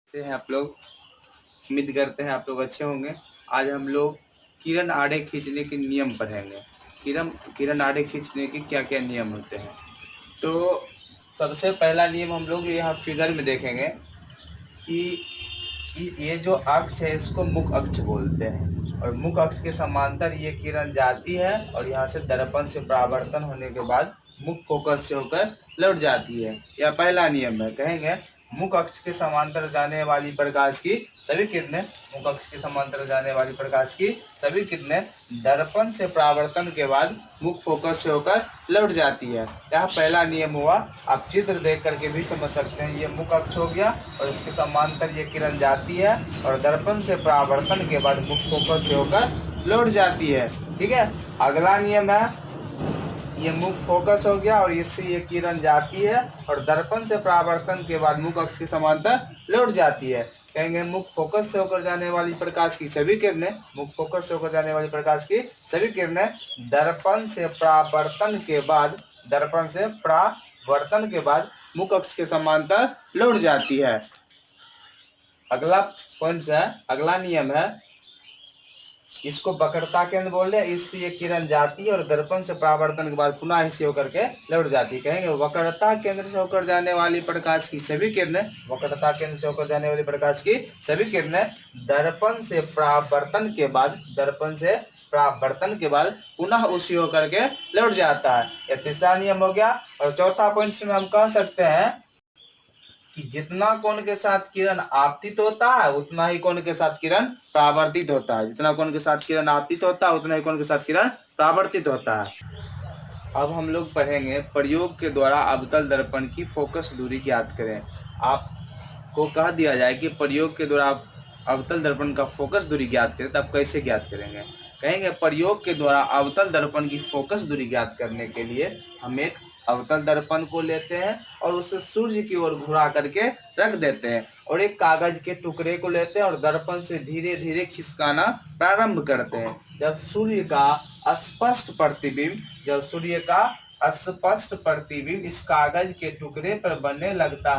से हैं आप लोग। उम्मीद करते हैं आप लोग अच्छे होंगे। आज हम लोग किरण आड़े खींचने के नियम पढ़ेंगे। किरण किरण आड़े खींचने के क्या क्या नियम होते हैं। तो सबसे पहला नियम हम लोग यहाँ फिगर में देखेंगे कि ये जो अक्ष है इसको मुख अक्ष बोलते हैं और मुख अक्ष के समांतर ये किरण जाती है और यहाँ से दर्पण से परावर्तन होने के बाद मुख फोकस से होकर लौट जाती है। यह पहला नियम है। कहेंगे मुख अक्ष के समांतर जाने वाली प्रकाश की सभी किरणें मुख अक्ष के समांतर जाने वाली प्रकाश की सभी किरणें दर्पण से परावर्तन के बाद मुख फोकस से होकर लौट जाती है। यह पहला नियम हुआ। आप चित्र देख करके भी समझ सकते हैं। ये मुख अक्ष हो गया और इसके समांतर ये किरण जाती है और दर्पण से परावर्तन के बाद मुख फोकस से होकर लौट जाती है। ठीक है। अगला नियम है, ये मुख फोकस हो गया और इससे ये किरण जाती है और दर्पण से परावर्तन के बाद मुख अक्ष के समांतर लौट जाती है। कहेंगे मुख फोकस से होकर जाने वाली प्रकाश की सभी किरणें मुख फोकस से होकर जाने वाली प्रकाश की सभी किरणें दर्पण से परावर्तन के बाद मुख अक्ष के समांतर लौट जाती है। अगला पॉइंट है, अगला नियम है, इसको वक्रता केंद्र बोल रहे हैं। इससे ये किरण जाती है और दर्पण से परावर्तन के बाद पुनः इसे होकर के लौट जाती है। कहेंगे वक्रता केंद्र से होकर जाने वाली प्रकाश की सभी किरणें वक्रता केंद्र से होकर जाने वाली प्रकाश की सभी किरणें दर्पण से परावर्तन के बाद पुनः उसी होकर के लौट जाता है। यह तीसरा नियम हो गया। और चौथा पॉइंट में हम कह सकते हैं कि जितना कोण के साथ किरण आपतित होता है उतना ही कोण के साथ किरण परावर्तित होता है। जितना कोण के साथ किरण आपतित होता है उतना ही कोण के साथ किरण परावर्तित होता है। अब हम लोग पढ़ेंगे प्रयोग के द्वारा अवतल दर्पण की फोकस दूरी ज्ञात करें। आपको कह दिया जाए कि प्रयोग के द्वारा अवतल दर्पण का फोकस दूरी ज्ञात करें, तब कैसे ज्ञात करेंगे। कहेंगे प्रयोग के द्वारा अवतल दर्पण की फोकस दूरी ज्ञात करने के लिए हम एक अवतल दर्पण को लेते हैं और उसे सूर्य की ओर घुरा करके रख देते हैं और एक कागज के टुकड़े को लेते हैं और दर्पण से धीरे धीरे खिसकाना प्रारंभ करते हैं। जब सूर्य का स्पष्ट प्रतिबिंब इस कागज के टुकड़े पर बनने लगता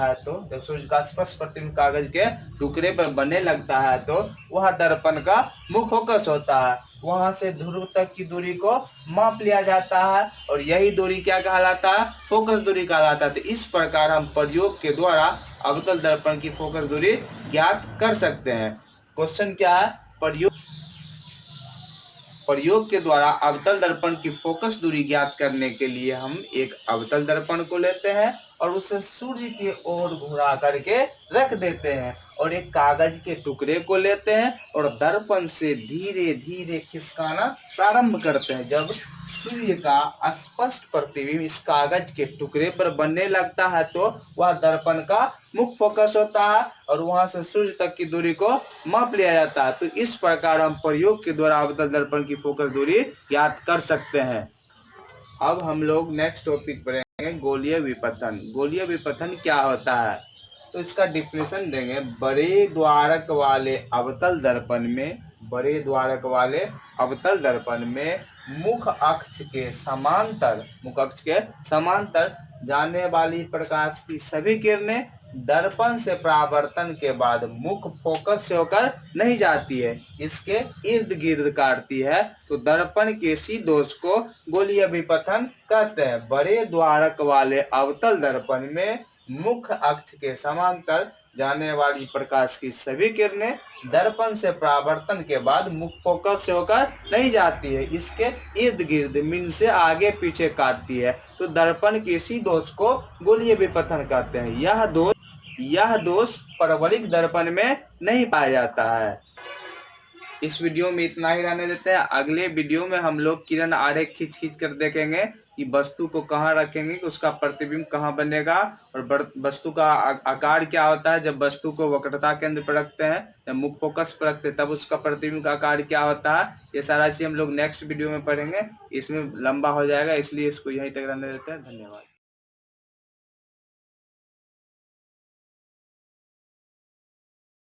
है तो वह दर्पण का मुख फोकस होता है। वहां से ध्रुव तक की दूरी को माप लिया जाता है और यही दूरी क्या कहलाता है, फोकस दूरी कहलाता है। तो इस प्रकार हम प्रयोग के द्वारा अवतल दर्पण की फोकस दूरी ज्ञात कर सकते हैं। क्वेश्चन क्या है, प्रयोग के द्वारा अवतल दर्पण की फोकस दूरी ज्ञात करने के लिए हम एक अवतल दर्पण को लेते हैं और उसे सूर्य की ओर घुरा करके रख देते हैं और एक कागज के टुकड़े को लेते हैं और दर्पण से धीरे धीरे खिसकाना प्रारंभ करते हैं। जब सूर्य का स्पष्ट प्रतिबिंब इस कागज के टुकड़े पर बनने लगता है तो वह दर्पण का मुख फोकस होता है और वहां से सूर्य तक की दूरी को माप लिया जाता है। तो इस प्रकार हम प्रयोग के द्वारा अवतल दर्पण की फोकस दूरी ज्ञात कर सकते हैं। अब हम लोग नेक्स्ट टॉपिक पढ़ेंगे गोलीय विपथन। गोलीय विपथन क्या होता है, तो इसका डिफिनेशन देंगे। बड़े द्वारक वाले अवतल दर्पण में मुख अक्ष के समांतर जाने वाली प्रकाश की सभी किरणें दर्पण से परावर्तन के बाद मुख फोकस से होकर नहीं जाती है, इसके इर्द गिर्द काटती है। तो दर्पण के इसी दोष को गोलीय विपथन कहते हैं। बड़े द्वारक वाले अवतल दर्पण में मुख अक्ष के समांतर जाने वाली प्रकाश की सभी किरणें दर्पण से परावर्तन के बाद मुख फोकस से होकर नहीं जाती है, इसके इर्द गिर्द मीन से आगे पीछे काटती है। तो दर्पण के इसी दोष को गोलीय विपथन कहते हैं। यह दोष परवलयिक दर्पण में नहीं पाया जाता है। इस वीडियो में इतना ही रहने देते हैं। अगले वीडियो में हम लोग किरण आरेख खींच कर देखेंगे कि वस्तु को कहाँ रखेंगे, कि उसका प्रतिबिंब कहाँ बनेगा और वस्तु का आकार क्या होता है। जब वस्तु को वक्रता केंद्र पर रखते हैं, जब मुख फोकस पर रखते हैं, तब उसका प्रतिबिंब का आकार क्या होता है। ये सारा चीज हम लोग नेक्स्ट वीडियो में पढ़ेंगे। इसमें लंबा हो जाएगा, इसलिए इसको यहीं तक रहने देते हैं। धन्यवाद।